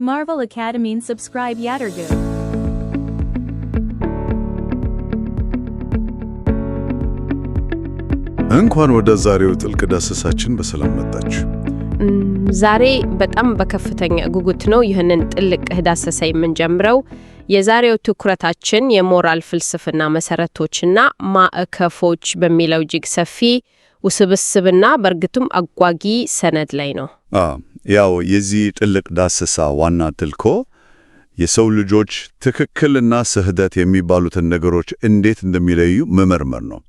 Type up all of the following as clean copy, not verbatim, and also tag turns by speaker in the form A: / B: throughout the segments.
A: Marvel Academy subscribe ያድርጉ።
B: እንኳን ወደ ዛሬው ጥልቅ ዳሰሳችን በሰላም መጣችሁ።
C: ዛሬ በጣም በከፍተኛ ጉጉት ነው ይህንን ጥልቅ ዳሰሳ የምንጀምረው። የዛሬው ትኩረታችን የሞራል ፍልስፍና መሰረቶችና ማዕቀፎች በሚለው እጅግ ሰፊ ውስብስብና በእርግጥም አጓጊ ሰነድ ላይ ነው።
B: ያው የዚህ ጥልቅ ዳሰሳ ዋና ትልኮ የሰው ልጆች ትክክልና ስህተት የሚባሉትን ነገሮች እንዴት እንደሚለዩ መመርመር ነው።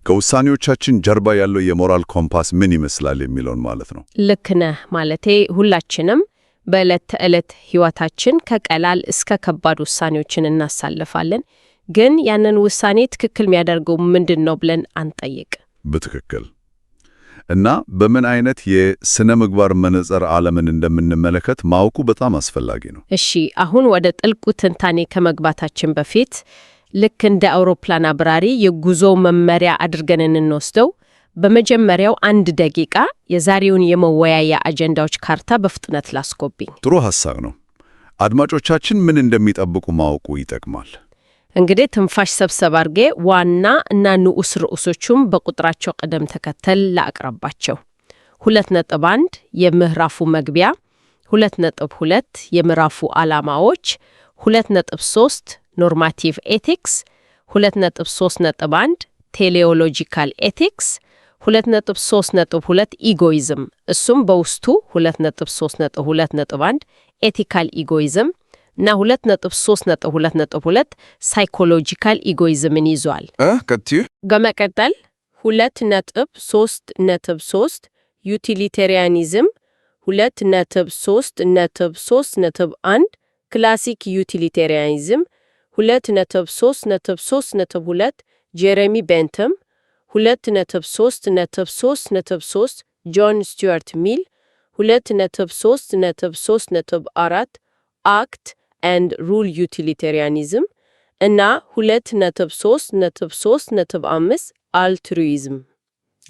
B: ከውሳኔዎቻችን ጀርባ ያለው የሞራል ኮምፓስ ምን ይመስላል የሚለውን ማለት ነው። ልክ
C: ነህ። ማለቴ ሁላችንም በዕለት ተዕለት ሕይወታችን ከቀላል እስከ ከባድ ውሳኔዎችን እናሳልፋለን። ግን ያንን ውሳኔ ትክክል የሚያደርገው ምንድን ነው ብለን አንጠይቅ።
B: በትክክል እና በምን አይነት የሥነ ምግባር መነጽር ዓለምን እንደምንመለከት ማወቁ በጣም አስፈላጊ ነው።
C: እሺ፣ አሁን ወደ ጥልቁ ትንታኔ ከመግባታችን በፊት ልክ እንደ አውሮፕላን አብራሪ የጉዞ መመሪያ አድርገን እንወስደው። በመጀመሪያው 1 ደቂቃ የዛሬውን የመወያያ አጀንዳዎች ካርታ በፍጥነት ላስጎብኝ።
B: ጥሩ ሐሳብ ነው። አድማጮቻችን ምን እንደሚጠብቁ ማወቁ ይጠቅማል።
C: እንግዲህ ትንፋሽ ሰብሰብ አድርጌ ዋና እና ንዑስ ርዕሶቹም በቁጥራቸው ቅደም ተከተል ላቅርባቸው። 2.1 የምዕራፉ መግቢያ፣ 2.2 የምዕራፉ ዓላማዎች፣ 2.3 ኖርማቲቭ ኤቲክስ፣ 2.3.1 ቴሌኦሎጂካል ኤቲክስ፣ 2.3.2 ኢጎይዝም እሱም በውስጡ 2.3.2.1 ኤቲካል ኢጎይዝም እና 2.3.2.2 ሳይኮሎጂካል ኢጎይዝምን ይዟል። በመቀጠል 2.3.3 ዩቲሊቴሪያኒዝም፣ 2.3.3.1 ክላሲክ ዩቲሊቴሪያኒዝም፣ 2.3.3.2 ጄሬሚ ቤንተም፣ 2.3.3.3 ጆን ስቲዋርት ሚል፣ 2.3.3.4 አክት ኤንድ ሩል ዩቲሊቴሪያኒዝም እና 2.3.3.5 አልትሩይዝም።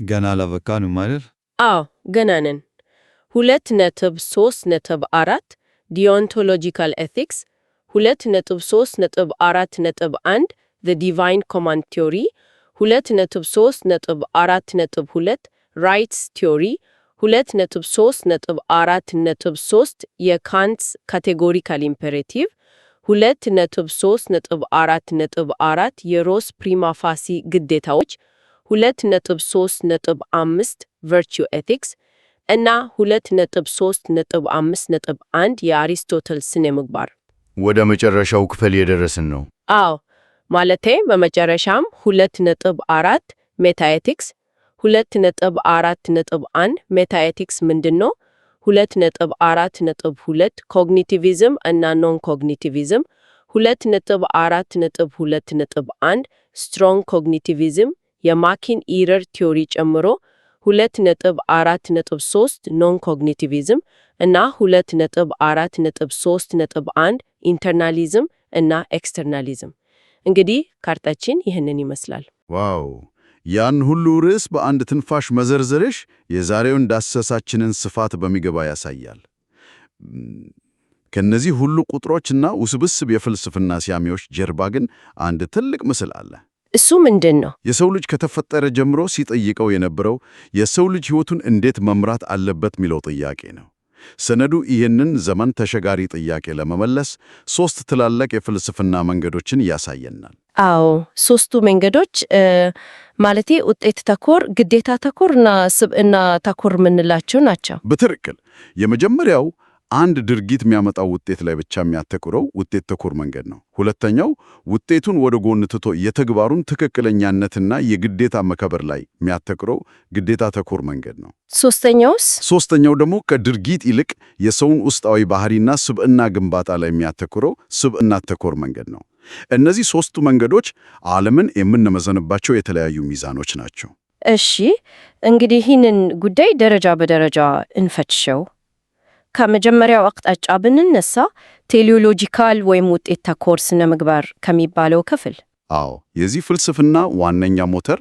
D: ገና አላበቃንም ማለት?
C: አዎ ገና ነን። 2.3.4 ዲዮንቶሎጂካል ኤቲክስ፣ 2.3.4.1 The Divine Command Theory፣ 2.3.4.2 Rights Theory፣ 2.3.4.3 የካንትስ ካቴጎሪካል ኢምፔሬቲቭ፣ 2.3.4.4 የሮስ ፕሪማ ፋሲ ግዴታዎች፣ 2.3.5 ቨርቹ ኤቲክስ እና 2.3.5.1 የአሪስቶትል ስነ ምግባር።
D: ወደ መጨረሻው ክፍል የደረስን ነው።
C: አዎ ማለቴ በመጨረሻም 2.4 ሜታኤቲክስ፣ 2.4.1 ሜታኤቲክስ ምንድነው? 2.4.2 ኮግኒቲቪዝም እና ኖን ኮግኒቲቪዝም፣ 2.4.2.1 ስትሮንግ ኮግኒቲቪዝም የማኪን ኢረር ቲዮሪ ጨምሮ፣ 2.4.3 ኖን ኮግኒቲቪዝም እና 2.4.3.1 ኢንተርናሊዝም እና ኤክስተርናሊዝም። እንግዲህ ካርታችን ይህንን ይመስላል።
B: ዋው! ያን ሁሉ ርዕስ በአንድ ትንፋሽ መዘርዘርሽ የዛሬውን ዳሰሳችንን ስፋት በሚገባ ያሳያል። ከነዚህ ሁሉ ቁጥሮችና ውስብስብ የፍልስፍና ስያሜዎች ጀርባ ግን አንድ ትልቅ ምስል አለ።
C: እሱ ምንድን ነው?
B: የሰው ልጅ ከተፈጠረ ጀምሮ ሲጠይቀው የነበረው የሰው ልጅ ሕይወቱን እንዴት መምራት አለበት የሚለው ጥያቄ ነው። ሰነዱ ይህንን ዘመን ተሻጋሪ ጥያቄ ለመመለስ 3 ትላልቅ የፍልስፍና መንገዶችን ያሳየናል።
C: አዎ 3ቱ መንገዶች ማለቴ ውጤት ተኮር፣ ግዴታ ተኮር እና ስብዕና ተኮር የምንላቸው ናቸው።
B: በትክክል የመጀመሪያው አንድ ድርጊት የሚያመጣው ውጤት ላይ ብቻ የሚያተኩረው ውጤት ተኮር መንገድ ነው። ሁለተኛው ውጤቱን ወደ ጎን ትቶ የተግባሩን ትክክለኛነትና የግዴታ መከበር ላይ የሚያተኩረው ግዴታ ተኮር መንገድ ነው። ሶስተኛው ደግሞ ከድርጊት ይልቅ የሰውን ውስጣዊ ባህሪና ስብዕና ግንባታ ላይ የሚያተኩረው ስብዕና ተኮር መንገድ ነው። እነዚህ 3ቱ መንገዶች ዓለምን የምንመዘንባቸው የተለያዩ ሚዛኖች ናቸው።
C: እሺ እንግዲህ ይህንን ጉዳይ ደረጃ በደረጃ እንፈትሸው። ከመጀመሪያው አቅጣጫ ብንነሳ ቴሌኦሎጂካል ወይም ውጤት ተኮር ስነ ምግባር ከሚባለው ክፍል።
B: አዎ የዚህ ፍልስፍና ዋነኛ ሞተር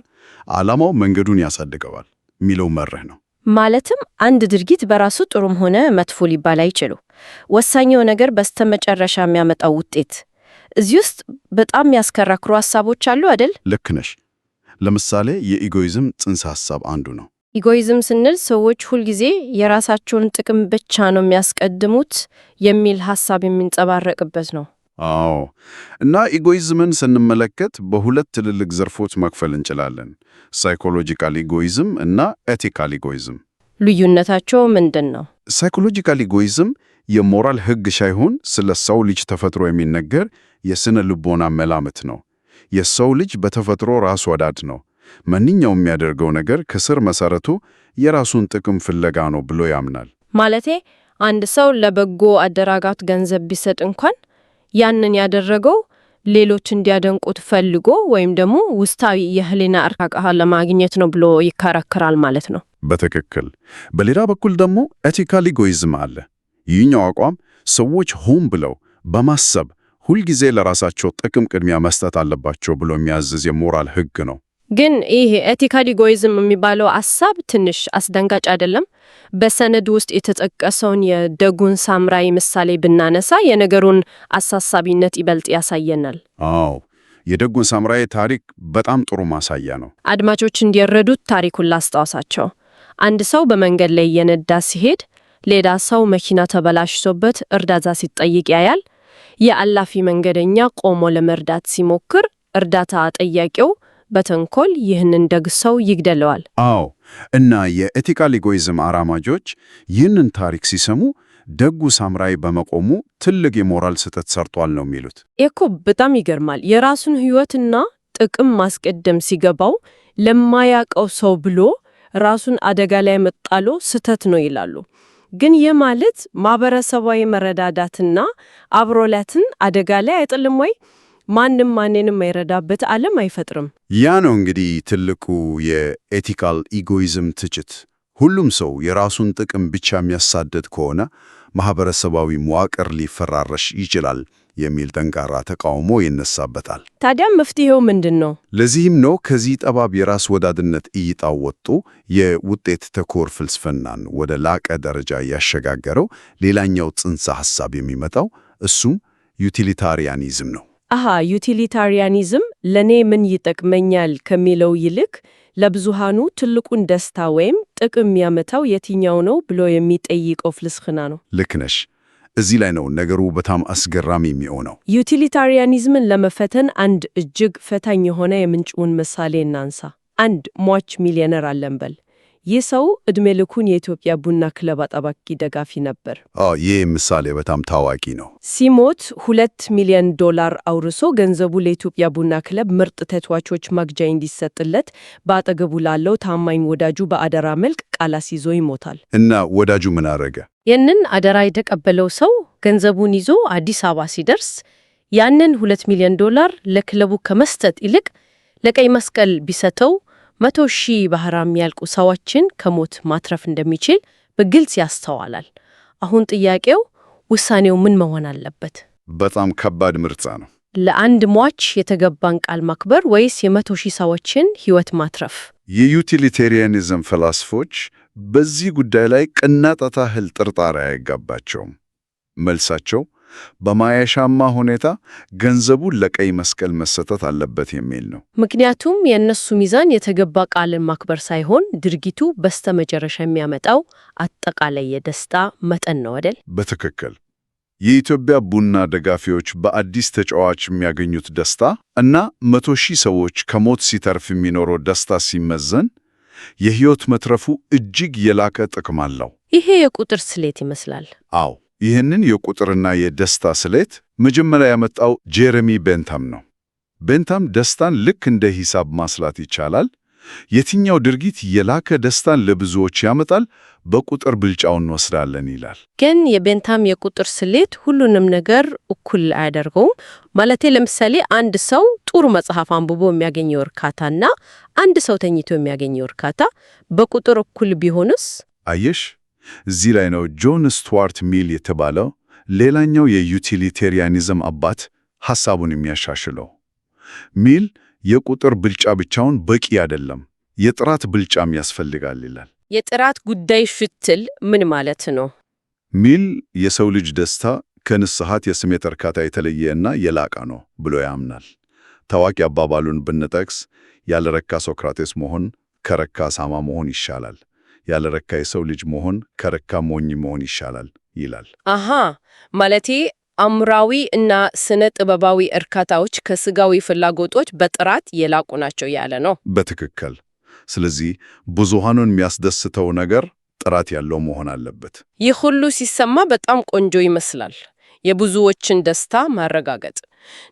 B: ዓላማው መንገዱን ያሳድገዋል የሚለው መርህ ነው።
C: ማለትም አንድ ድርጊት በራሱ ጥሩም ሆነ መጥፎ ሊባል አይችልም። ወሳኛው ነገር በስተመጨረሻ የሚያመጣው ውጤት። እዚህ ውስጥ በጣም የሚያስከራክሩ ሐሳቦች አሉ አይደል?
B: ልክ ነሽ። ለምሳሌ የኢጎይዝም ጽንሰ ሐሳብ አንዱ ነው።
C: ኢጎይዝም ስንል ሰዎች ሁልጊዜ የራሳቸውን ጥቅም ብቻ ነው የሚያስቀድሙት የሚል ሐሳብ የሚንጸባረቅበት ነው።
B: አዎ። እና ኢጎይዝምን ስንመለከት በሁለት ትልልቅ ዘርፎች መክፈል እንችላለን። ሳይኮሎጂካል ኢጎይዝም እና ኤቲካል ኢጎይዝም።
C: ልዩነታቸው ምንድን ነው?
B: ሳይኮሎጂካል ኢጎይዝም የሞራል ሕግ ሳይሆን ስለ ሰው ልጅ ተፈጥሮ የሚነገር የስነ ልቦና መላምት ነው። የሰው ልጅ በተፈጥሮ ራስ ወዳድ ነው። ማንኛውም የሚያደርገው ነገር ከስር መሰረቱ የራሱን ጥቅም ፍለጋ ነው ብሎ ያምናል። ማለቴ
C: አንድ ሰው ለበጎ አደራጋት ገንዘብ ቢሰጥ እንኳን ያንን ያደረገው ሌሎች እንዲያደንቁት ፈልጎ ወይም ደግሞ ውስጣዊ የህሊና እርካታ ለማግኘት ነው ብሎ ይከራከራል ማለት ነው።
B: በትክክል። በሌላ በኩል ደግሞ ኤቲካል ኢጎይዝም አለ። ይህኛው አቋም ሰዎች ሆን ብለው በማሰብ ሁልጊዜ ለራሳቸው ጥቅም ቅድሚያ መስጠት አለባቸው ብሎ የሚያዝዝ የሞራል ሕግ ነው።
C: ግን ይሄ ኤቲካል ኢጎይዝም የሚባለው ሐሳብ ትንሽ አስደንጋጭ አይደለም? በሰነድ ውስጥ የተጠቀሰውን የደጉን ሳምራዊ ምሳሌ ብናነሳ የነገሩን አሳሳቢነት ይበልጥ ያሳየናል።
B: አዎ፣ የደጉን ሳምራዊ ታሪክ በጣም ጥሩ ማሳያ ነው።
C: አድማጮች እንዲረዱት ታሪኩን ላስታውሳቸው። አንድ ሰው በመንገድ ላይ እየነዳ ሲሄድ ሌላ ሰው መኪና ተበላሽቶበት እርዳታ ሲጠይቅ ያያል። የአላፊ መንገደኛ ቆሞ ለመርዳት ሲሞክር እርዳታ ጠያቂው በተንኮል ይህንን ደግ ሰው ይግደለዋል።
B: አዎ፣ እና የኤቲካል ኢጎይዝም አራማጆች ይህንን ታሪክ ሲሰሙ ደጉ ሳምራዊ በመቆሙ ትልቅ የሞራል ስህተት ሰርቷል ነው የሚሉት።
C: እኮ በጣም ይገርማል። የራሱን ሕይወትና ጥቅም ማስቀደም ሲገባው ለማያውቀው ሰው ብሎ ራሱን አደጋ ላይ መጣሉ ስህተት ነው ይላሉ። ግን ይህ ማለት ማህበረሰባዊ መረዳዳትና አብሮላትን አደጋ ላይ አይጥልም ወይ? ማንም ማንንም የማይረዳበት ዓለም አይፈጥርም።
B: ያ ነው እንግዲህ ትልቁ የኤቲካል ኢጎይዝም ትችት። ሁሉም ሰው የራሱን ጥቅም ብቻ የሚያሳድድ ከሆነ ማህበረሰባዊ መዋቅር ሊፈራረሽ ይችላል የሚል ጠንካራ ተቃውሞ ይነሳበታል።
C: ታዲያ መፍትሄው ምንድን ነው?
B: ለዚህም ነው ከዚህ ጠባብ የራስ ወዳድነት እይታው ወጥቶ የውጤት ተኮር ፍልስፍናን ወደ ላቀ ደረጃ ያሸጋገረው ሌላኛው ጽንሰ ሐሳብ የሚመጣው እሱም ዩቲሊታሪያኒዝም ነው።
C: ዩቲሊታሪያኒዝም ለኔ ምን ይጠቅመኛል ከሚለው ይልቅ ለብዙሃኑ ትልቁን ደስታ ወይም ጥቅም የሚያመጣው የትኛው ነው ብሎ የሚጠይቀው ፍልስፍና ነው።
B: ልክ ነሽ። እዚህ ላይ ነው ነገሩ በጣም አስገራሚ የሚሆነው።
C: ዩቲሊታሪያኒዝምን ለመፈተን አንድ እጅግ ፈታኝ የሆነ የምንጭውን ምሳሌ እናንሳ። አንድ ሟች ሚሊዮነር አለን በል። ይህ ሰው ዕድሜ ልኩን የኢትዮጵያ ቡና ክለብ አጠባቂ ደጋፊ ነበር።
B: ይህ ምሳሌ በጣም ታዋቂ ነው።
C: ሲሞት $2 ሚሊዮን አውርሶ ገንዘቡ ለኢትዮጵያ ቡና ክለብ ምርጥ ተጫዋቾች መግዣ እንዲሰጥለት በአጠገቡ ላለው ታማኝ ወዳጁ በአደራ መልክ ቃል አስይዞ ይሞታል።
B: እና ወዳጁ ምን አደረገ?
C: ያንን አደራ የተቀበለው ሰው ገንዘቡን ይዞ አዲስ አበባ ሲደርስ ያንን $2 ሚሊዮን ለክለቡ ከመስጠት ይልቅ ለቀይ መስቀል ቢሰጠው 100,000 በሐራም የሚያልቁ ሰዎችን ከሞት ማትረፍ እንደሚችል በግልጽ ያስተዋላል። አሁን ጥያቄው ውሳኔው ምን መሆን አለበት?
B: በጣም ከባድ ምርጫ ነው።
C: ለአንድ ሟች የተገባን ቃል ማክበር ወይስ የ100,000 ሰዎችን ሕይወት ማትረፍ?
B: የዩቲሊቴሪያኒዝም ፈላስፎች በዚህ ጉዳይ ላይ ቅንጣት ያህል ጥርጣሬ አይገባቸውም። መልሳቸው በማያሻማ ሁኔታ ገንዘቡ ለቀይ መስቀል መሰጠት አለበት የሚል ነው።
C: ምክንያቱም የእነሱ ሚዛን የተገባ ቃልን ማክበር ሳይሆን ድርጊቱ በስተመጨረሻ የሚያመጣው አጠቃላይ የደስታ መጠን ነው አይደል?
B: በትክክል። የኢትዮጵያ ቡና ደጋፊዎች በአዲስ ተጫዋች የሚያገኙት ደስታ እና 100,000 ሰዎች ከሞት ሲተርፍ የሚኖረው ደስታ ሲመዘን የሕይወት መትረፉ እጅግ የላቀ ጥቅም አለው።
C: ይሄ የቁጥር ስሌት ይመስላል።
B: አዎ፣ ይህንን የቁጥርና የደስታ ስሌት መጀመሪያ ያመጣው ጄረሚ ቤንታም ነው። ቤንታም ደስታን ልክ እንደ ሂሳብ ማስላት ይቻላል። የትኛው ድርጊት የላቀ ደስታን ለብዙዎች ያመጣል፣ በቁጥር ብልጫውን እንወስዳለን ይላል።
C: ግን የቤንታም የቁጥር ስሌት ሁሉንም ነገር እኩል አያደርገውም። ማለቴ ለምሳሌ አንድ ሰው ጥሩ መጽሐፍ አንብቦ የሚያገኘው እርካታና አንድ ሰው ተኝቶ የሚያገኘው እርካታ በቁጥር እኩል ቢሆንስ?
B: አየሽ፣ እዚህ ላይ ነው ጆን ስቱዋርት ሚል የተባለው ሌላኛው የዩቲሊቴሪያኒዝም አባት ሐሳቡን የሚያሻሽለው። ሚል የቁጥር ብልጫ ብቻውን በቂ አይደለም፣ የጥራት ብልጫም ያስፈልጋል ይላል።
C: የጥራት ጉዳይ ስትል ምን ማለት ነው?
B: ሚል የሰው ልጅ ደስታ ከንስሐት የስሜት እርካታ የተለየና የላቀ ነው ብሎ ያምናል። ታዋቂ አባባሉን ብንጠቅስ ያልረካ ሶክራቴስ መሆን ከረካ ሳማ መሆን ይሻላል፣ ያልረካ የሰው ልጅ መሆን ከረካ ሞኝ መሆን ይሻላል ይላል።
C: አሃ ማለቴ አእምሯዊ እና ስነ ጥበባዊ እርካታዎች ከስጋዊ ፍላጎቶች በጥራት የላቁ ናቸው ያለ ነው።
B: በትክክል። ስለዚህ ብዙሃኑን የሚያስደስተው ነገር ጥራት ያለው መሆን አለበት።
C: ይህ ሁሉ ሲሰማ በጣም ቆንጆ ይመስላል፣ የብዙዎችን ደስታ ማረጋገጥ።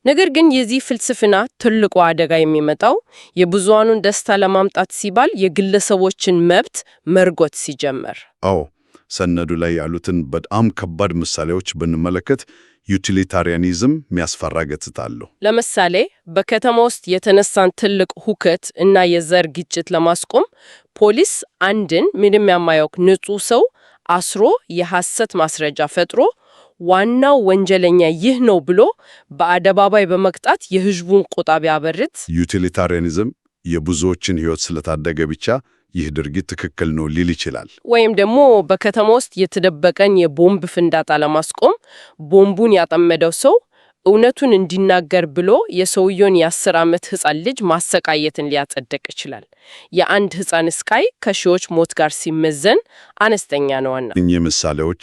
C: ነገር ግን የዚህ ፍልስፍና ትልቁ አደጋ የሚመጣው የብዙሃኑን ደስታ ለማምጣት ሲባል የግለሰቦችን መብት መርጎት ሲጀመር።
B: አዎ፣ ሰነዱ ላይ ያሉትን በጣም ከባድ ምሳሌዎች ብንመለከት ዩቲሊታሪያኒዝም የሚያስፈራ ገጽታ አለው።
C: ለምሳሌ በከተማ ውስጥ የተነሳን ትልቅ ሁከት እና የዘር ግጭት ለማስቆም ፖሊስ አንድን ምንም የማያውቅ ንጹሕ ሰው አስሮ የሐሰት ማስረጃ ፈጥሮ ዋናው ወንጀለኛ ይህ ነው ብሎ በአደባባይ በመቅጣት የሕዝቡን ቁጣ ቢያበርት፣
B: ዩቲሊታሪያኒዝም የብዙዎችን ሕይወት ስለታደገ ብቻ ይህ ድርጊት ትክክል ነው ሊል ይችላል።
C: ወይም ደግሞ በከተማ ውስጥ የተደበቀን የቦምብ ፍንዳታ ለማስቆም ቦምቡን ያጠመደው ሰው እውነቱን እንዲናገር ብሎ የሰውየውን የ10 ዓመት ሕፃን ልጅ ማሰቃየትን ሊያጸድቅ ይችላል። የአንድ ሕፃን ስቃይ ከሺዎች ሞት ጋር ሲመዘን አነስተኛ ነውና።
B: እኚህ ምሳሌዎች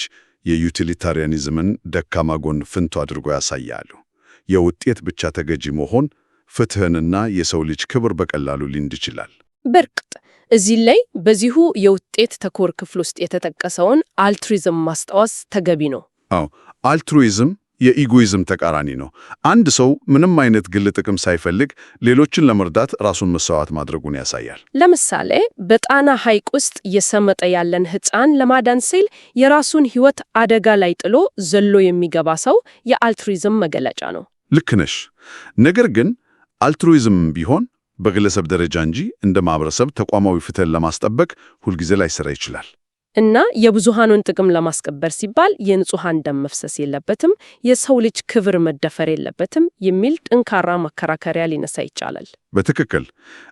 B: የዩቲሊታሪያኒዝምን ደካማ ጎን ፍንቶ አድርጎ ያሳያሉ። የውጤት ብቻ ተገዢ መሆን ፍትሕንና የሰው ልጅ ክብር በቀላሉ ሊንድ ይችላል።
C: በርግጥ እዚህ ላይ በዚሁ የውጤት ተኮር ክፍል ውስጥ የተጠቀሰውን አልትሩይዝም ማስታወስ ተገቢ ነው።
B: አዎ፣ አልትሩይዝም የኢጎይዝም ተቃራኒ ነው። አንድ ሰው ምንም አይነት ግል ጥቅም ሳይፈልግ ሌሎችን ለመርዳት ራሱን መስዋዕት ማድረጉን ያሳያል።
C: ለምሳሌ በጣና ሐይቅ ውስጥ እየሰመጠ ያለን ሕፃን ለማዳን ሲል የራሱን ሕይወት አደጋ ላይ ጥሎ ዘሎ የሚገባ ሰው የአልትሩይዝም መገለጫ ነው።
B: ልክ ነሽ። ነገር ግን አልትሩይዝም ቢሆን በግለሰብ ደረጃ እንጂ እንደ ማህበረሰብ ተቋማዊ ፍትህን ለማስጠበቅ ሁልጊዜ ላይሰራ ይችላል።
C: እና የብዙሃኑን ጥቅም ለማስከበር ሲባል የንጹሃን ደም መፍሰስ የለበትም፣ የሰው ልጅ ክብር መደፈር የለበትም የሚል ጠንካራ መከራከሪያ ሊነሳ ይቻላል።
B: በትክክል።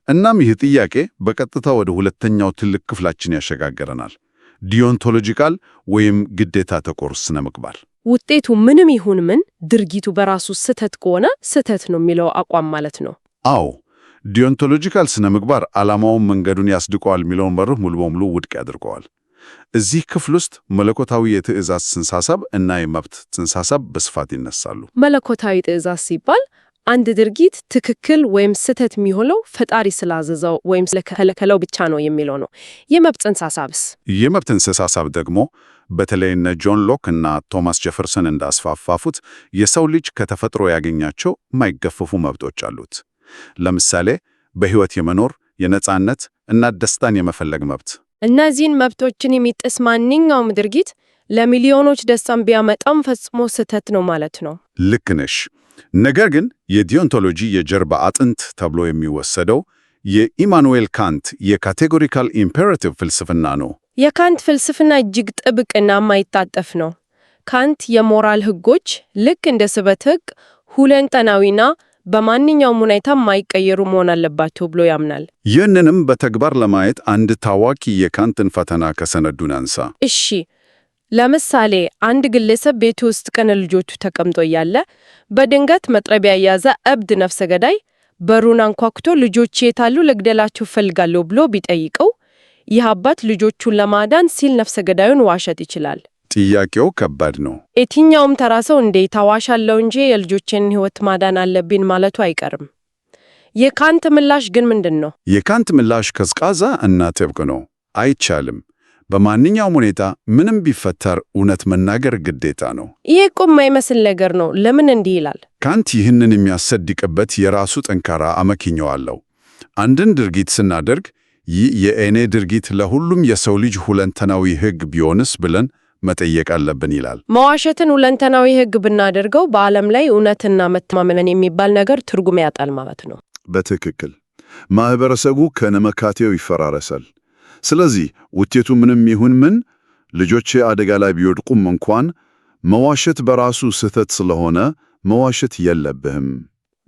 B: እናም ይህ ጥያቄ በቀጥታ ወደ ሁለተኛው ትልቅ ክፍላችን ያሸጋገረናል። ዲዮንቶሎጂካል ወይም ግዴታ ተኮር ስነ ምግባር።
C: ውጤቱ ምንም ይሁን ምን ድርጊቱ በራሱ ስህተት ከሆነ ስህተት ነው የሚለው አቋም ማለት ነው።
B: አዎ፣ ዲዮንቶሎጂካል ስነ ምግባር ዓላማውን መንገዱን ያስድቀዋል የሚለውን መርህ ሙሉ በሙሉ ውድቅ ያድርገዋል። እዚህ ክፍል ውስጥ መለኮታዊ የትእዛዝ ጽንሰ ሐሳብ እና የመብት ጽንሰ ሐሳብ በስፋት ይነሳሉ።
C: መለኮታዊ ትእዛዝ ሲባል አንድ ድርጊት ትክክል ወይም ስህተት የሚሆነው ፈጣሪ ስላዘዘው ወይም ስለከለከለው ብቻ ነው የሚለው ነው። የመብት ጽንሰ ሐሳብስ?
B: የመብት ጽንሰ ሐሳብ ደግሞ በተለይ እነ ጆን ሎክ እና ቶማስ ጄፈርሰን እንዳስፋፋፉት የሰው ልጅ ከተፈጥሮ ያገኛቸው የማይገፈፉ መብቶች አሉት። ለምሳሌ በሕይወት የመኖር የነጻነት እና ደስታን የመፈለግ መብት።
C: እነዚህን መብቶችን የሚጥስ ማንኛውም ድርጊት ለሚሊዮኖች ደስታን ቢያመጣም ፈጽሞ ስህተት ነው ማለት ነው።
B: ልክ ነሽ። ነገር ግን የዲዮንቶሎጂ የጀርባ አጥንት ተብሎ የሚወሰደው የኢማኑኤል ካንት የካቴጎሪካል ኢምፔራቲቭ ፍልስፍና ነው።
C: የካንት ፍልስፍና እጅግ ጥብቅና የማይታጠፍ ነው። ካንት የሞራል ሕጎች ልክ እንደ ስበት ሕግ ሁለንተናዊና በማንኛውም ሁኔታ የማይቀየሩ መሆን አለባቸው ብሎ ያምናል።
B: ይህንንም በተግባር ለማየት አንድ ታዋቂ የካንትን ፈተና ከሰነዱን አንሳ።
C: እሺ፣ ለምሳሌ አንድ ግለሰብ ቤቱ ውስጥ ከነ ልጆቹ ተቀምጦ እያለ በድንገት መጥረቢያ የያዘ እብድ ነፍሰ ገዳይ በሩን አንኳኩቶ ልጆቼ የታሉ ልግደላቸው እፈልጋለሁ ብሎ ቢጠይቀው ይህ አባት ልጆቹን ለማዳን ሲል ነፍሰ ገዳዩን ዋሸት ይችላል?
B: ጥያቄው ከባድ ነው።
C: የትኛውም ተራ ሰው እንዴት አዋሻለሁ እንጂ የልጆችን ሕይወት ማዳን አለብኝ ማለቱ አይቀርም። የካንት ምላሽ ግን ምንድን ነው?
B: የካንት ምላሽ ቀዝቃዛ እና ጥብቅ ነው። አይቻልም። በማንኛውም ሁኔታ ምንም ቢፈጠር እውነት መናገር ግዴታ ነው።
C: ይህ እኮ የማይመስል ነገር ነው። ለምን እንዲህ ይላል?
B: ካንት ይህንን የሚያሰድቅበት የራሱ ጠንካራ አመክንዮ አለው። አንድን ድርጊት ስናደርግ ይህ የእኔ ድርጊት ለሁሉም የሰው ልጅ ሁለንተናዊ ሕግ ቢሆንስ ብለን መጠየቅ አለብን ይላል።
C: መዋሸትን ሁለንተናዊ ሕግ ብናደርገው በዓለም ላይ እውነትና መተማመንን የሚባል ነገር ትርጉም ያጣል ማለት ነው።
B: በትክክል ማህበረሰቡ ከነመካቴው ይፈራረሳል። ስለዚህ ውጤቱ ምንም ይሁን ምን ልጆቼ አደጋ ላይ ቢወድቁም እንኳን መዋሸት በራሱ ስህተት ስለሆነ መዋሸት የለብህም።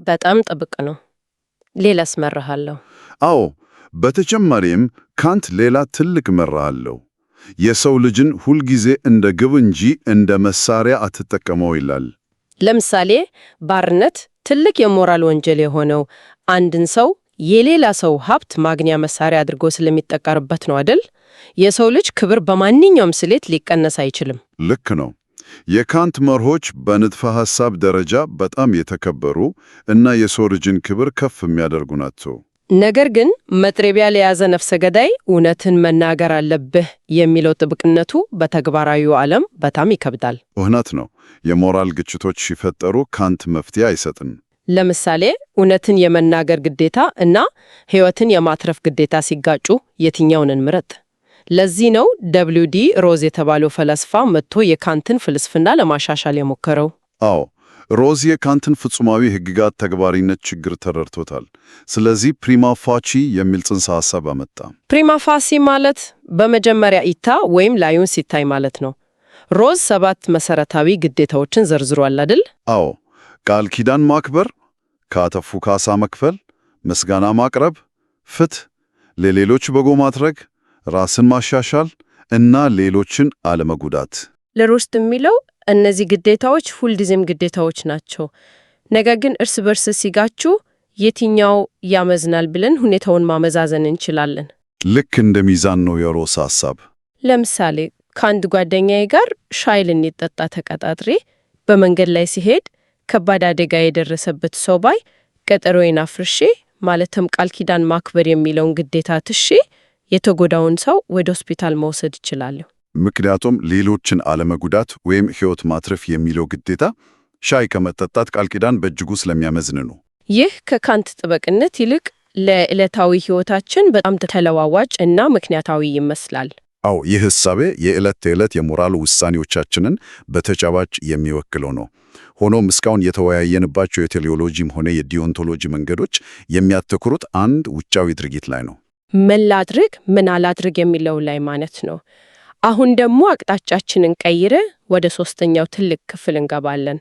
C: በጣም ጥብቅ ነው። ሌላስ መርህ አለው?
B: አዎ፣ በተጨማሪም ካንት ሌላ ትልቅ መርህ አለው። የሰው ልጅን ሁልጊዜ እንደ ግብ እንጂ እንደ መሳሪያ አትጠቀመው ይላል።
C: ለምሳሌ ባርነት ትልቅ የሞራል ወንጀል የሆነው አንድን ሰው የሌላ ሰው ሀብት ማግኛ መሳሪያ አድርጎ ስለሚጠቀርበት ነው አይደል? የሰው ልጅ ክብር በማንኛውም ስሌት ሊቀነስ አይችልም።
B: ልክ ነው። የካንት መርሆች በንድፈ ሐሳብ ደረጃ በጣም የተከበሩ እና የሰው ልጅን ክብር ከፍ የሚያደርጉ ናቸው።
C: ነገር ግን መጥረቢያ ለያዘ ነፍሰ ገዳይ እውነትን መናገር አለብህ የሚለው ጥብቅነቱ በተግባራዊው ዓለም በጣም ይከብዳል።
B: እውነት ነው። የሞራል ግጭቶች ሲፈጠሩ ካንት መፍትሄ አይሰጥም።
C: ለምሳሌ እውነትን የመናገር ግዴታ እና ሕይወትን የማትረፍ ግዴታ ሲጋጩ የትኛውን እንምረጥ? ለዚህ ነው WD ሮዝ የተባለው ፈላስፋ መጥቶ የካንትን ፍልስፍና ለማሻሻል የሞከረው።
B: አዎ፣ ሮዝ የካንትን ፍጹማዊ ሕግጋት ተግባሪነት ችግር ተረድቶታል። ስለዚህ ፕሪማ ፋቺ የሚል ጽንሰ ሐሳብ አመጣ።
C: ፕሪማ ፋሲ ማለት በመጀመሪያ ኢታ ወይም ላዩን ሲታይ ማለት ነው። ሮዝ 7 መሰረታዊ ግዴታዎችን ዘርዝሯል አይደል?
B: አዎ፣ ቃል ኪዳን ማክበር፣ ካጠፉ ካሳ መክፈል፣ ምስጋና ማቅረብ፣ ፍትህ፣ ለሌሎች በጎ ማድረግ፣ ራስን ማሻሻል እና ሌሎችን አለመጉዳት።
C: ለሩስት የሚለው እነዚህ ግዴታዎች ሁልጊዜም ግዴታዎች ናቸው። ነገር ግን እርስ በርስ ሲጋጩ የትኛው ያመዝናል ብለን ሁኔታውን ማመዛዘን እንችላለን።
B: ልክ እንደ ሚዛን ነው የሮዝ ሐሳብ።
C: ለምሳሌ ከአንድ ጓደኛዬ ጋር ሻይ ልንጠጣ ተቀጣጥሬ በመንገድ ላይ ሲሄድ ከባድ አደጋ የደረሰበት ሰው ባይ ቀጠሮዬን አፍርሼ ማለትም ቃል ኪዳን ማክበር የሚለውን ግዴታ ትሼ የተጎዳውን ሰው ወደ ሆስፒታል መውሰድ እችላለሁ።
B: ምክንያቱም ሌሎችን አለመጉዳት ወይም ሕይወት ማትረፍ የሚለው ግዴታ ሻይ ከመጠጣት ቃል ኪዳን በእጅጉ ስለሚያመዝን ነው።
C: ይህ ከካንት ጥብቅነት ይልቅ ለዕለታዊ ሕይወታችን በጣም ተለዋዋጭ እና ምክንያታዊ ይመስላል።
B: አዎ፣ ይህ ሕሳቤ የዕለት ተዕለት የሞራል ውሳኔዎቻችንን በተጨባጭ የሚወክለው ነው። ሆኖም እስካሁን የተወያየንባቸው የቴሌዎሎጂም ሆነ የዲዮንቶሎጂ መንገዶች የሚያተኩሩት አንድ ውጫዊ ድርጊት ላይ ነው።
C: ምን ላድርግ ምን አላድርግ የሚለው ላይ ማለት ነው። አሁን ደግሞ አቅጣጫችንን ቀይረ ወደ 3ኛው ትልቅ ክፍል እንገባለን።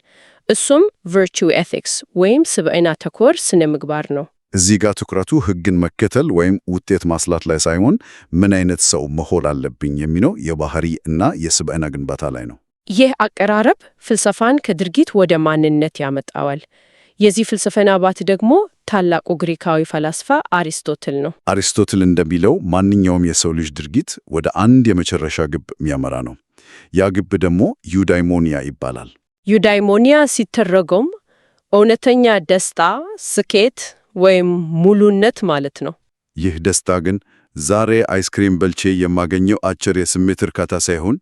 C: እሱም ቨርቹ ኤቲክስ ወይም ስብዕና ተኮር ስነ ምግባር ነው።
B: እዚህ ጋር ትኩረቱ ሕግን መከተል ወይም ውጤት ማስላት ላይ ሳይሆን ምን አይነት ሰው መሆን አለብኝ የሚለው የባህሪ እና የስብዕና ግንባታ ላይ ነው።
C: ይህ አቀራረብ ፍልስፍናን ከድርጊት ወደ ማንነት ያመጣዋል። የዚህ ፍልስፍና አባት ደግሞ ታላቁ ግሪካዊ ፈላስፋ አሪስቶትል ነው።
B: አሪስቶትል እንደሚለው ማንኛውም የሰው ልጅ ድርጊት ወደ አንድ የመጨረሻ ግብ የሚያመራ ነው። ያ ግብ ደግሞ ዩዳይሞኒያ ይባላል።
C: ዩዳይሞኒያ ሲተረጎም እውነተኛ ደስታ፣ ስኬት ወይም ሙሉነት ማለት ነው።
B: ይህ ደስታ ግን ዛሬ አይስክሪም በልቼ የማገኘው አጭር የስሜት እርካታ ሳይሆን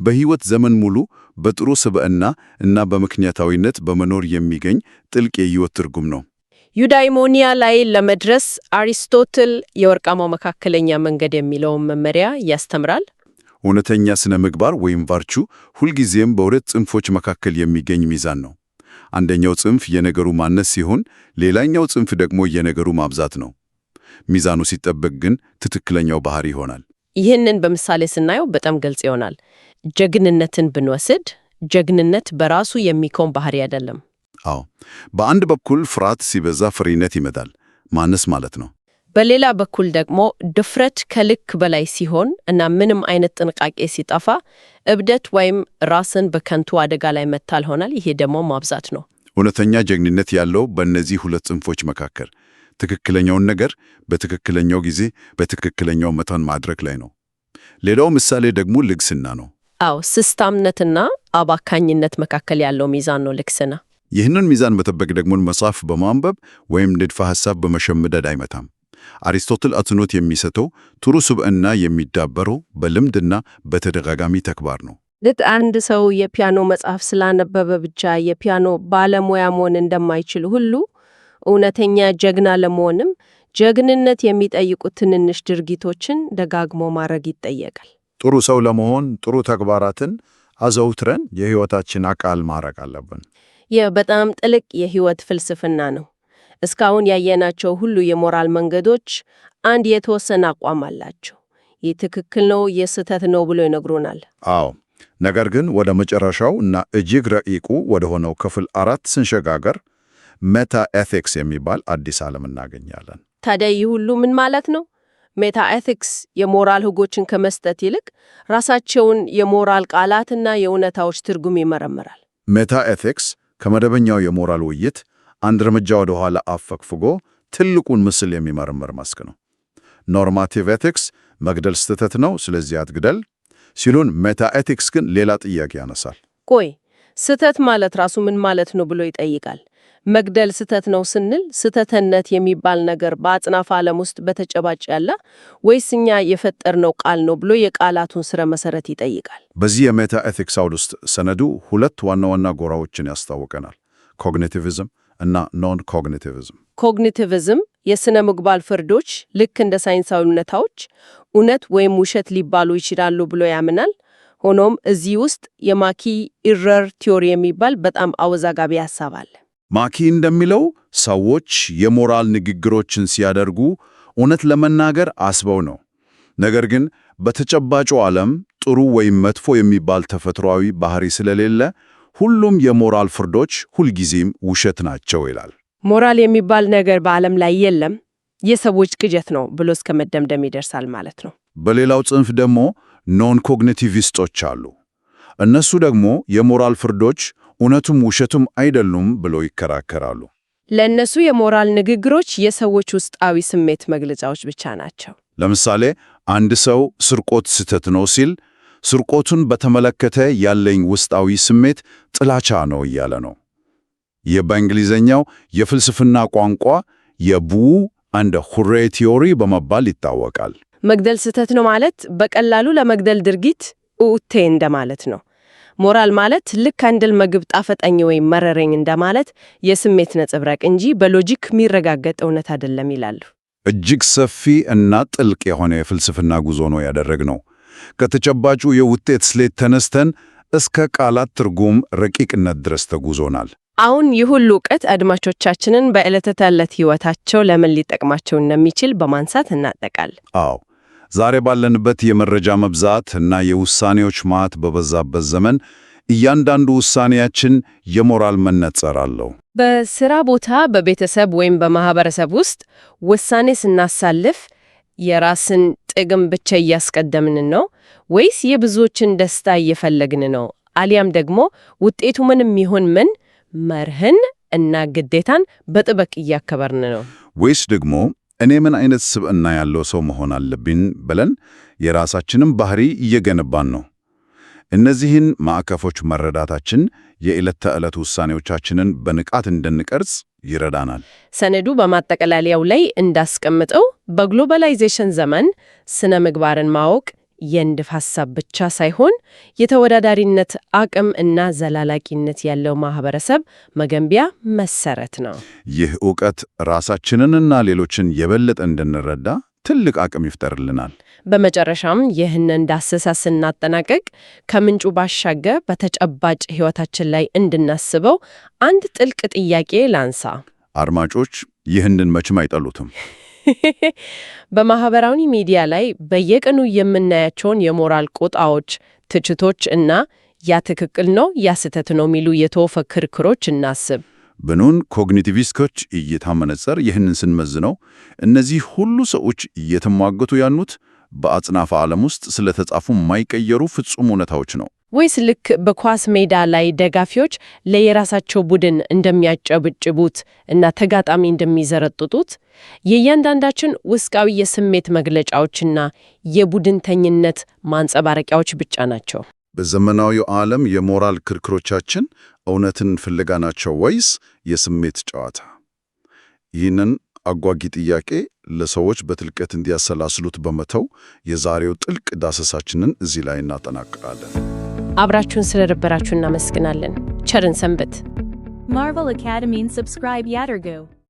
B: በሕይወት ዘመን ሙሉ በጥሩ ስብዕና እና በምክንያታዊነት በመኖር የሚገኝ ጥልቅ የሕይወት ትርጉም ነው።
C: ዩዳይሞኒያ ላይ ለመድረስ አሪስቶትል የወርቃማው መካከለኛ መንገድ የሚለውን መመሪያ ያስተምራል።
B: እውነተኛ ስነ ምግባር ወይም ቫርቹ ሁልጊዜም በሁለት ጽንፎች መካከል የሚገኝ ሚዛን ነው። አንደኛው ጽንፍ የነገሩ ማነስ ሲሆን፣ ሌላኛው ጽንፍ ደግሞ የነገሩ ማብዛት ነው። ሚዛኑ ሲጠበቅ ግን ትክክለኛው ባህሪ ይሆናል።
C: ይህንን በምሳሌ ስናየው በጣም ግልጽ ይሆናል። ጀግንነትን ብንወስድ ጀግንነት በራሱ የሚቆም ባህሪ አይደለም።
B: አዎ፣ በአንድ በኩል ፍርሃት ሲበዛ ፍሪነት ይመጣል፣ ማነስ ማለት ነው።
C: በሌላ በኩል ደግሞ ድፍረት ከልክ በላይ ሲሆን እና ምንም አይነት ጥንቃቄ ሲጠፋ እብደት ወይም ራስን በከንቱ አደጋ ላይ መጣል ሆናል። ይሄ ደግሞ ማብዛት ነው።
B: እውነተኛ ጀግንነት ያለው በእነዚህ ሁለት ጽንፎች መካከል ትክክለኛውን ነገር በትክክለኛው ጊዜ በትክክለኛው መጠን ማድረግ ላይ ነው። ሌላው ምሳሌ ደግሞ ልግስና ነው።
C: አዎ፣ ስስታምነትና አባካኝነት መካከል ያለው ሚዛን ነው ልግስና።
B: ይህንን ሚዛን መጠበቅ ደግሞ መጽሐፍ በማንበብ ወይም ንድፈ ሐሳብ በመሸምደድ አይመታም። አሪስቶትል አጽንዖት የሚሰጠው ጥሩ ስብዕና የሚዳበረው በልምድና በተደጋጋሚ ተግባር ነው።
C: ልክ አንድ ሰው የፒያኖ መጽሐፍ ስላነበበ ብቻ የፒያኖ ባለሙያ መሆን እንደማይችል ሁሉ እውነተኛ ጀግና ለመሆንም ጀግንነት የሚጠይቁ ትንንሽ ድርጊቶችን ደጋግሞ ማድረግ ይጠየቃል።
B: ጥሩ ሰው ለመሆን ጥሩ ተግባራትን አዘውትረን የሕይወታችን አካል ማድረግ አለብን።
C: ይህ በጣም ጥልቅ የሕይወት ፍልስፍና ነው። እስካሁን ያየናቸው ሁሉ የሞራል መንገዶች አንድ የተወሰነ አቋም አላቸው። ይህ ትክክል ነው፣ ይህ ስህተት ነው ብሎ ይነግሩናል።
B: አዎ፣ ነገር ግን ወደ መጨረሻው እና እጅግ ረቂቁ ወደ ሆነው ክፍል 4 ስንሸጋገር ሜታ ኤቲክስ የሚባል አዲስ ዓለም እናገኛለን።
C: ታዲያ ይህ ሁሉ ምን ማለት ነው? ሜታ ኤቲክስ የሞራል ሕጎችን ከመስጠት ይልቅ ራሳቸውን የሞራል ቃላትና የእውነታዎች ትርጉም ይመረምራል።
B: ሜታ ኤቲክስ ከመደበኛው የሞራል ውይይት አንድ እርምጃ ወደ ኋላ አፈግፍጎ ትልቁን ምስል የሚመረምር መስክ ነው። ኖርማቲቭ ኤቲክስ መግደል ስህተት ነው፣ ስለዚህ አትግደል ሲሉን፣ ሜታ ኤቲክስ ግን ሌላ ጥያቄ ያነሳል።
C: ቆይ ስህተት ማለት ራሱ ምን ማለት ነው ብሎ ይጠይቃል። መግደል ስህተት ነው ስንል ስህተትነት የሚባል ነገር በአጽናፈ ዓለም ውስጥ በተጨባጭ ያለ ወይስ እኛ የፈጠርነው ቃል ነው ብሎ የቃላቱን ስረ መሰረት ይጠይቃል።
B: በዚህ የሜታ ኤቲክስ አውድ ውስጥ ሰነዱ ሁለት ዋና ዋና ጎራዎችን ያስታውቀናል፣ ኮግኒቲቪዝም እና ኖን ኮግኒቲቪዝም።
C: ኮግኒቲቪዝም የሥነ ምግባር ፍርዶች ልክ እንደ ሳይንሳዊ እውነታዎች እውነት ወይም ውሸት ሊባሉ ይችላሉ ብሎ ያምናል። ሆኖም እዚህ ውስጥ የማኪ ኢረር ቲዮሪ የሚባል በጣም አወዛጋቢ ሐሳብ አለ።
B: ማኪ እንደሚለው ሰዎች የሞራል ንግግሮችን ሲያደርጉ እውነት ለመናገር አስበው ነው። ነገር ግን በተጨባጩ ዓለም ጥሩ ወይም መጥፎ የሚባል ተፈጥሯዊ ባህሪ ስለሌለ ሁሉም የሞራል ፍርዶች ሁልጊዜም ውሸት ናቸው ይላል።
C: ሞራል የሚባል ነገር በዓለም ላይ የለም፣ የሰዎች ቅዠት ነው ብሎ እስከ መደምደም ይደርሳል ማለት ነው።
B: በሌላው ጽንፍ ደግሞ ኖን ኮግኒቲቪስቶች አሉ። እነሱ ደግሞ የሞራል ፍርዶች እውነቱም ውሸቱም አይደሉም ብሎ ይከራከራሉ።
C: ለእነሱ የሞራል ንግግሮች የሰዎች ውስጣዊ ስሜት መግለጫዎች ብቻ ናቸው።
B: ለምሳሌ አንድ ሰው ስርቆት ስህተት ነው ሲል ስርቆቱን በተመለከተ ያለኝ ውስጣዊ ስሜት ጥላቻ ነው እያለ ነው። ይህ በእንግሊዝኛው የፍልስፍና ቋንቋ የቡ አንድ ሁሬ ቲዮሪ በመባል ይታወቃል።
C: መግደል ስህተት ነው ማለት በቀላሉ ለመግደል ድርጊት ኡቴ እንደማለት ነው። ሞራል ማለት ልክ አንድል ምግብ ጣፈጠኝ ወይም መረረኝ እንደማለት የስሜት ነጸብራቅ እንጂ በሎጂክ የሚረጋገጥ እውነት አይደለም ይላሉ።
B: እጅግ ሰፊ እና ጥልቅ የሆነ የፍልስፍና ጉዞ ነው ያደረግነው። ከተጨባጩ የውጤት ስሌት ተነስተን እስከ ቃላት ትርጉም ረቂቅነት ድረስ ተጉዞናል።
C: አሁን ይህ ሁሉ እውቀት አድማጮቻችንን በዕለተ ተዕለት ሕይወታቸው ለምን ሊጠቅማቸው እንደሚችል በማንሳት እናጠቃል።
B: አዎ፣ ዛሬ ባለንበት የመረጃ መብዛት እና የውሳኔዎች ማት በበዛበት ዘመን እያንዳንዱ ውሳኔያችን የሞራል መነጽር አለው።
C: በስራ ቦታ፣ በቤተሰብ ወይም በማህበረሰብ ውስጥ ውሳኔ ስናሳልፍ የራስን ጥቅም ብቻ እያስቀደምን ነው ወይስ የብዙዎችን ደስታ እየፈለግን ነው? አሊያም ደግሞ ውጤቱ ምንም ይሁን ምን መርህን እና ግዴታን በጥበቅ እያከበርን ነው?
B: ወይስ ደግሞ እኔ ምን አይነት ስብዕና ያለው ሰው መሆን አለብኝ ብለን የራሳችንም ባህሪ እየገነባን ነው? እነዚህን ማዕቀፎች መረዳታችን የዕለት ተዕለት ውሳኔዎቻችንን በንቃት እንድንቀርጽ ይረዳናል።
C: ሰነዱ በማጠቃለያው ላይ እንዳስቀምጠው በግሎባላይዜሽን ዘመን ስነ ምግባርን ማወቅ የንድፍ ሐሳብ ብቻ ሳይሆን የተወዳዳሪነት አቅም እና ዘላላቂነት ያለው ማህበረሰብ መገንቢያ መሰረት ነው።
B: ይህ ዕውቀት ራሳችንንና ሌሎችን የበለጠ እንድንረዳ ትልቅ አቅም ይፈጥርልናል።
C: በመጨረሻም ይህንን ዳሰሳ ስናጠናቀቅ ከምንጩ ባሻገር በተጨባጭ ሕይወታችን ላይ እንድናስበው አንድ ጥልቅ ጥያቄ ላንሳ።
B: አድማጮች ይህንን መቼም አይጠሉትም።
C: በማህበራዊ ሚዲያ ላይ በየቀኑ የምናያቸውን የሞራል ቁጣዎች፣ ትችቶች እና ያ ትክክል ነው ያ ስህተት ነው የሚሉ የተወፈ ክርክሮች እናስብ።
B: በኖን ኮግኒቲቪስቶች እይታ መነጽር ይህንን ስንመዝነው እነዚህ ሁሉ ሰዎች እየተሟገቱ ያሉት በአጽናፈ ዓለም ውስጥ ስለተጻፉ የማይቀየሩ ፍጹም እውነታዎች ነው
C: ወይስ ልክ በኳስ ሜዳ ላይ ደጋፊዎች ለየራሳቸው ቡድን እንደሚያጨብጭቡት እና ተጋጣሚ እንደሚዘረጥጡት የእያንዳንዳችን ውስጣዊ የስሜት መግለጫዎችና የቡድንተኝነት ማንጸባረቂያዎች ብቻ ናቸው?
B: በዘመናዊው ዓለም የሞራል ክርክሮቻችን እውነትን ፍለጋ ናቸው ወይስ የስሜት ጨዋታ? ይህንን አጓጊ ጥያቄ ለሰዎች በጥልቀት እንዲያሰላስሉት በመተው የዛሬው ጥልቅ ዳሰሳችንን እዚህ ላይ እናጠናቅቃለን።
C: አብራችሁን ስለነበራችሁ እናመሰግናለን። ቸርን ሰንበት።
A: Marvel Academy and subscribe Yattergoo.